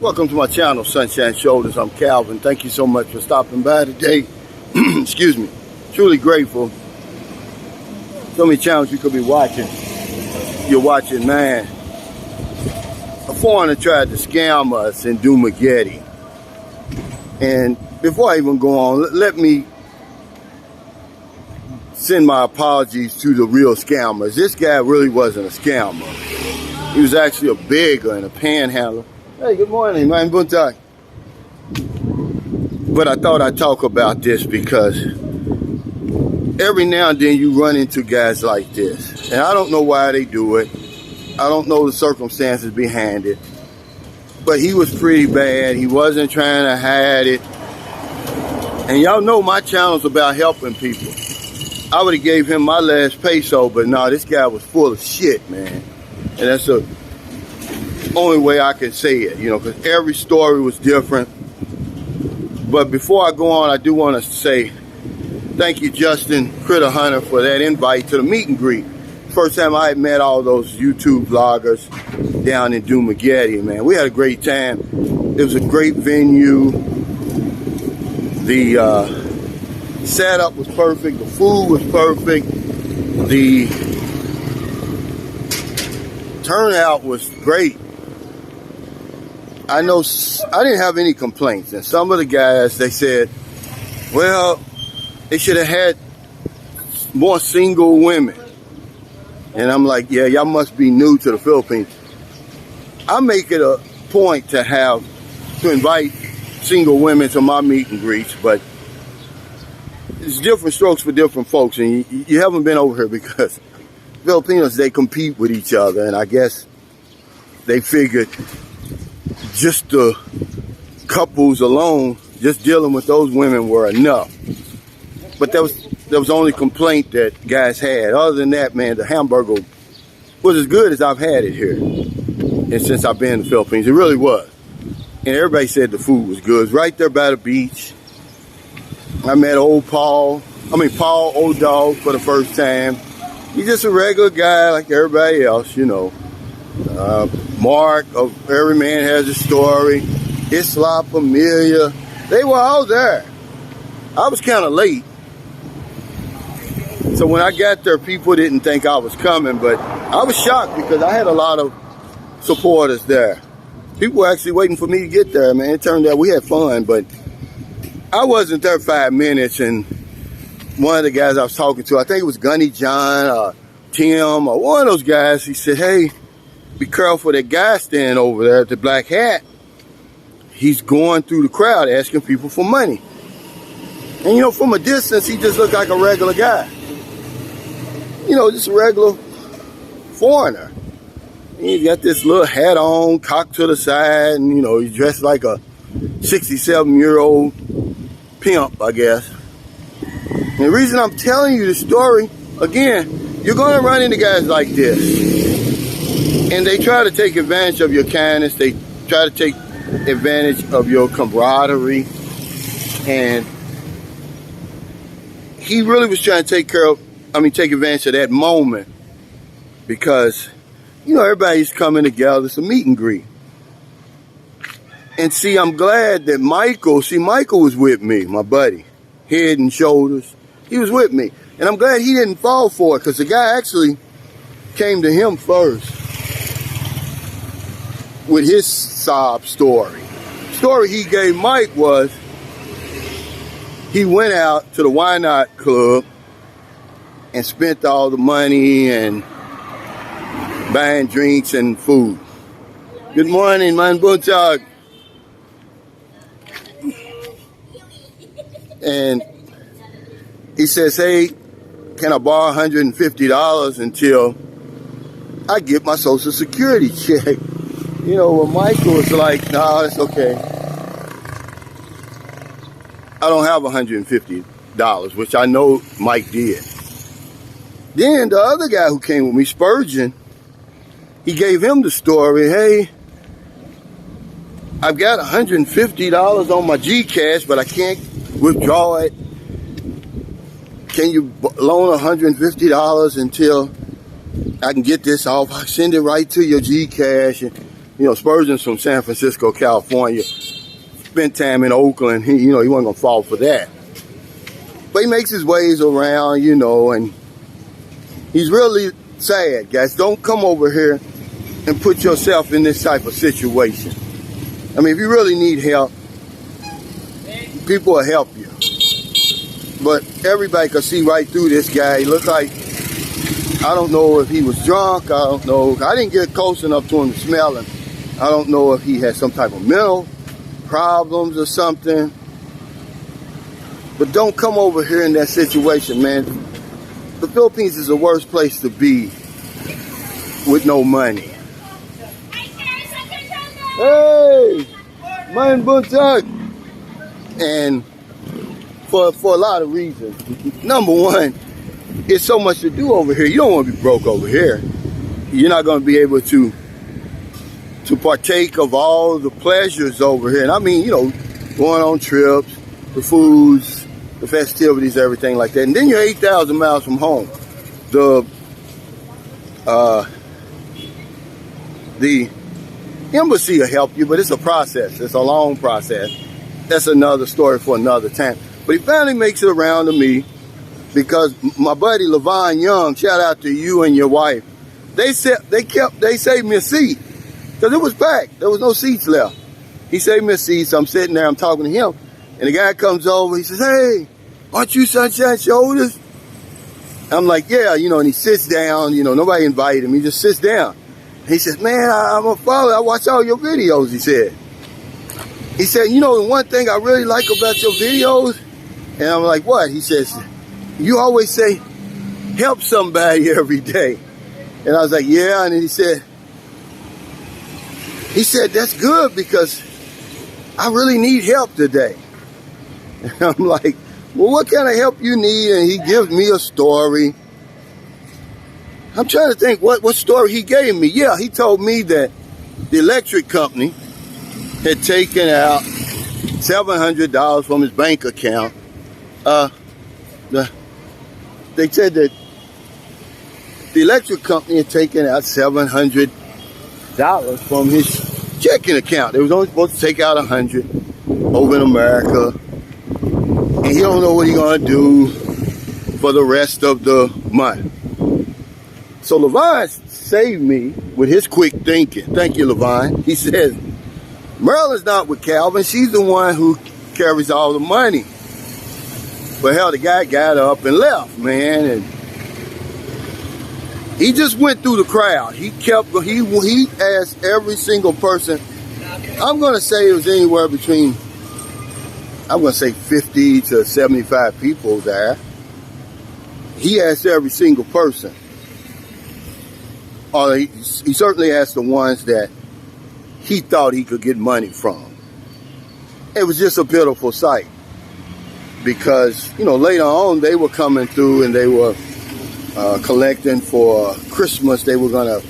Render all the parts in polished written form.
Welcome to my channel, Sunshine Shoulders. I'm Calvin. Thank you so much for stopping by today. Excuse me. Truly grateful. So many channels you could be watching. You're watching, man. A foreigner tried to scam us in Dumaguete. And before I even go on, let me send my apologies to the real scammers. This guy really wasn't a scammer. He was actually a beggar and a panhandler. Hey, good morning, man. But I thought I'd talk about this because every now and then you run into guys like this. And I don't know why they do it. I don't know the circumstances behind it. But he was pretty bad. He wasn't trying to hide it. And y'all know my channel's about helping people. I would have gave him my last peso, but no, this guy was full of shit, man. And that's the only way I can say it, you know, because every story was different. But before I go on, I do want to say thank you, Justin Critter Hunter, for that invite to the meet and greet. First time I had met all those YouTube vloggers down in Dumaguete, man. We had a great time. It was a great venue. The setup was perfect. The food was perfect. The turnout was great. I know I didn't have any complaints. And some of the guys, they said, well, they should have had more single women. And I'm like, yeah, y'all must be new to the Philippines. I make it a point to invite single women to my meet and greets, but it's different strokes for different folks. And you haven't been over here because Filipinos, they compete with each other. And I guess they figured just the couples alone, just dealing with those women were enough. But there was the only complaint that guys had. Other than that, man, the hamburger was as good as I've had it here. And since I've been in the Philippines, it really was. And everybody said the food was good. It was right there by the beach. I met Paul Old Dog for the first time. He's just a regular guy like everybody else, you know. Mark of Every Man Has a Story, Islop, Amelia, they were all there. I was kind of late. So when I got there, people didn't think I was coming, but I was shocked because I had a lot of supporters there. People were actually waiting for me to get there, man. It turned out we had fun, but I wasn't there 5 minutes, and one of the guys I was talking to, I think it was Gunny John or Tim or one of those guys, he said, hey, be careful, that guy standing over there at the black hat. He's going through the crowd asking people for money. And you know, from a distance, he just looked like a regular guy. You know, just a regular foreigner. And he got this little hat on, cocked to the side, and you know, he's dressed like a 67-year-old pimp, I guess. And the reason I'm telling you the story, again, you're gonna run into guys like this. And they try to take advantage of your kindness. They try to take advantage of your camaraderie. And he really was trying to take advantage of that moment. Because, you know, everybody's coming together. It's a meet and greet. And see, I'm glad that Michael was with me, my buddy. Head and shoulders. He was with me. And I'm glad he didn't fall for it, because the guy actually came to him first with his sob story. The story he gave Mike was he went out to the Why Not Club and spent all the money and buying drinks and food. Good morning, man. Buntag. And he says, hey, can I borrow $150 until I get my Social Security check? You know, well, Michael was like, no, that's okay. I don't have $150, which I know Mike did. Then the other guy who came with me, Spurgeon, he gave him the story, hey, I've got $150 on my Gcash, but I can't withdraw it. Can you loan $150 until I can get this off? I send it right to your Gcash. And You know, Spurgeon's from San Francisco, California. Spent time in Oakland. He wasn't going to fall for that. But he makes his ways around, you know, and he's really sad, guys. Don't come over here and put yourself in this type of situation. I mean, if you really need help, people will help you. But everybody can see right through this guy. He looked like, I don't know if he was drunk. I don't know. I didn't get close enough to him to smell him. I don't know if he had some type of mental problems or something. But don't come over here in that situation, man. The Philippines is the worst place to be with no money. Hey! Main buntag! And for a lot of reasons. Number one, it's so much to do over here. You don't want to be broke over here. You're not going to be able to partake of all the pleasures over here. And I mean, you know, going on trips, the foods, the festivities, everything like that. And then you're 8,000 miles from home. The embassy will help you, but it's a process. It's a long process. That's another story for another time. But he finally makes it around to me because my buddy Levon Young, shout out to you and your wife, they saved me a seat because it was packed. There was no seats left. He saved me a seat, so I'm sitting there, I'm talking to him, and the guy comes over, he says, "Hey, aren't you Sunshine Shoulders?" I'm like, "Yeah," you know, and he sits down, you know, nobody invited him, he just sits down. He says, "Man, I'm a follower, I watch all your videos," he said. He said, "You know, the one thing I really like about your videos," and I'm like, "What?" He says, "You always say, help somebody every day." And I was like, "Yeah," and then he said, "That's good because I really need help today." And I'm like, "Well, what kind of help you need?" And he gives me a story. I'm trying to think what story he gave me. Yeah, he told me that the electric company had taken out $700 from his bank account. They said that the electric company had taken out $700 from his checking account. They was only supposed to take out $100 over in America. And he don't know what he's going to do for the rest of the month. So Levon saved me with his quick thinking. Thank you, Levon. He says, Marilyn's not with Calvin. She's the one who carries all the money. But hell, the guy got up and left, man. And he just went through the crowd. He asked every single person. I'm going to say it was anywhere between, I'm going to say 50 to 75 people there. He asked every single person. Or he certainly asked the ones that he thought he could get money from. It was just a beautiful sight. Because, you know, later on they were coming through and they were collecting for Christmas. They were going to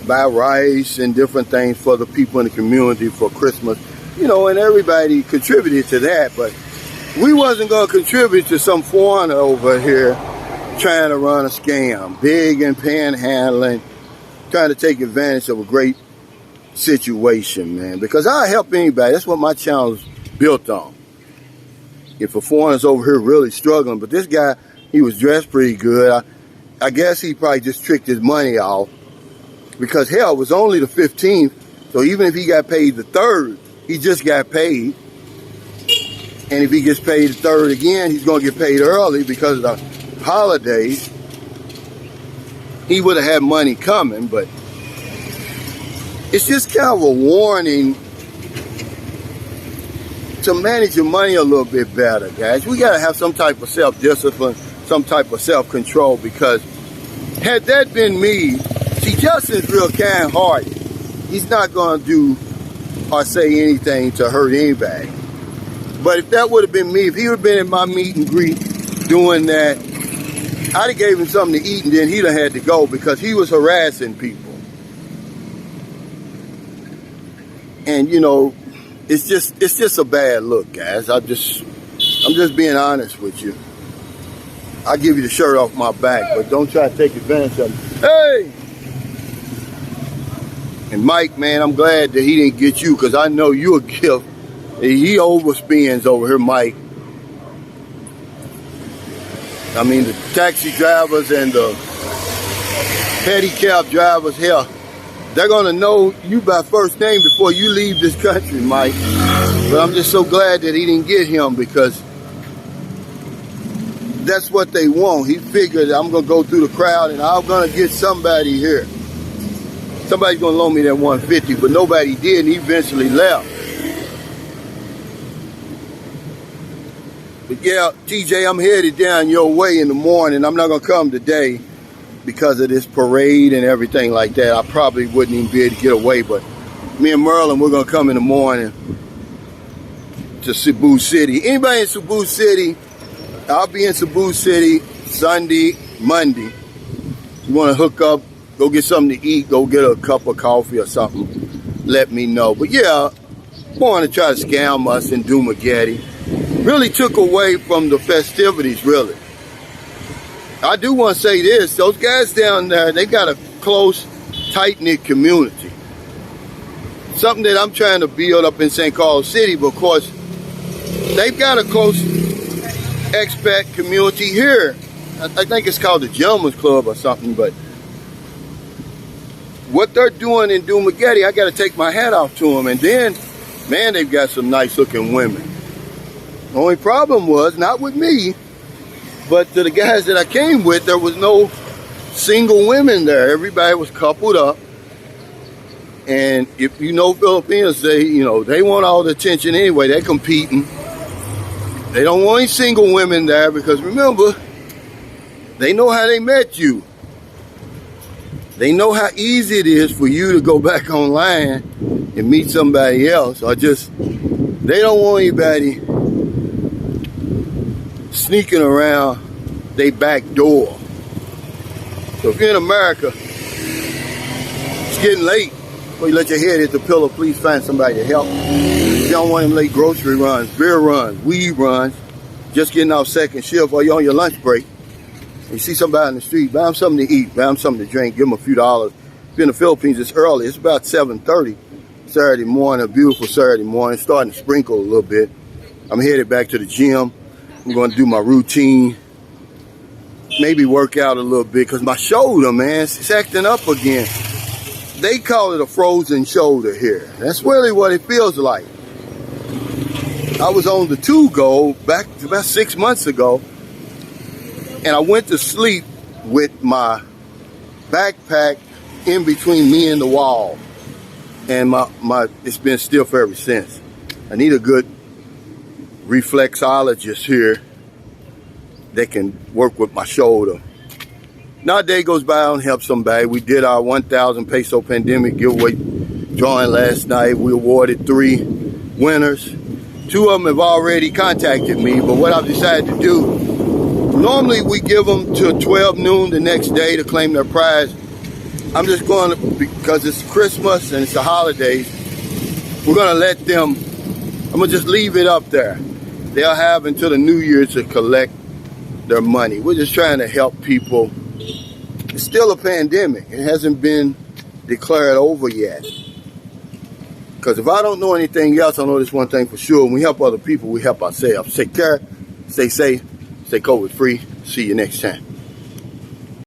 buy rice and different things for the people in the community for Christmas. You know, and everybody contributed to that. But we wasn't going to contribute to some foreigner over here trying to run a scam. Big and panhandling, trying to take advantage of a great situation, man. Because I help anybody. That's what my channel is built on. If a foreigner's over here really struggling, but this guy, he was dressed pretty good. I guess he probably just tricked his money off because hell, it was only the 15th. So even if he got paid the 3rd, he just got paid. And if he gets paid the 3rd again, he's going to get paid early because of the holidays. He would have had money coming, but it's just kind of a warning to manage your money a little bit better, guys. We got to have some type of self-discipline, some type of self-control, because had that been me, see, Justin's real kind-hearted. He's not going to do or say anything to hurt anybody. But if that would have been me, if he would have been in my meet and greet doing that, I'd have gave him something to eat and then he'd have had to go because he was harassing people. And, you know, it's just a bad look, guys. I'm just being honest with you. I'll give you the shirt off my back, but don't try to take advantage of me. Hey! And Mike, man, I'm glad that he didn't get you, because I know you a gift. He overspins over here, Mike. I mean, the taxi drivers and the pedicab drivers here, they're going to know you by first name before you leave this country, Mike. But I'm just so glad that he didn't get him, because that's what they want. He figured I'm going to go through the crowd and I'm going to get somebody here. Somebody's going to loan me that 150, but nobody did, and he eventually left. But yeah, TJ, I'm headed down your way in the morning. I'm not going to come today because of this parade and everything like that. I probably wouldn't even be able to get away, but me and Merlin, we're going to come in the morning to Cebu City. Anybody in Cebu City, I'll be in Cebu City Sunday, Monday. You want to hook up, go get something to eat, go get a cup of coffee or something, let me know. But yeah, want to try to scam us in Dumaguete. Really took away from the festivities, really. I do want to say this, those guys down there, they got a close, tight-knit community. Something that I'm trying to build up in St. Carlos City, but of course, they've got a close expat community here. I think it's called the Gentleman's Club or something, but what they're doing in Dumaguete, I got to take my hat off to them. And then, man, they've got some nice-looking women. The only problem was, not with me, but to the guys that I came with, there was no single women there. Everybody was coupled up. And if you know Filipinos, they want all the attention anyway. They're competing. They don't want any single women there, because remember, they know how they met you. They know how easy it is for you to go back online and meet somebody else, or just, they don't want anybody sneaking around they back door. So if you're in America, it's getting late, or you let your head hit the pillow, please find somebody to help. You don't want them late grocery runs, beer runs, weed runs, just getting off second shift, or you're on your lunch break. You see somebody in the street, buy them something to eat, buy them something to drink, give them a few dollars. If you're in the Philippines, it's early. It's about 7:30 Saturday morning, a beautiful Saturday morning, starting to sprinkle a little bit. I'm headed back to the gym. I'm going to do my routine, maybe work out a little bit, because my shoulder, man, it's acting up again. They call it a frozen shoulder here. That's really what it feels like. I was on the 2-go back about 6 months ago, and I went to sleep with my backpack in between me and the wall. And it's been stiff ever since. I need a good reflexologist here that can work with my shoulder. Not a day goes by I don't help somebody. We did our 1,000 peso pandemic giveaway drawing last night. We awarded 3 winners. 2 of them have already contacted me, but what I've decided to do, normally we give them till 12 noon the next day to claim their prize. I'm just going to, because it's Christmas and it's the holidays, we're going to let them, I'm going to just leave it up there. They'll have until the New Year to collect their money. We're just trying to help people. It's still a pandemic. It hasn't been declared over yet. Because if I don't know anything else, I know this one thing for sure. When we help other people, we help ourselves. Take care, stay safe, stay COVID free. See you next time.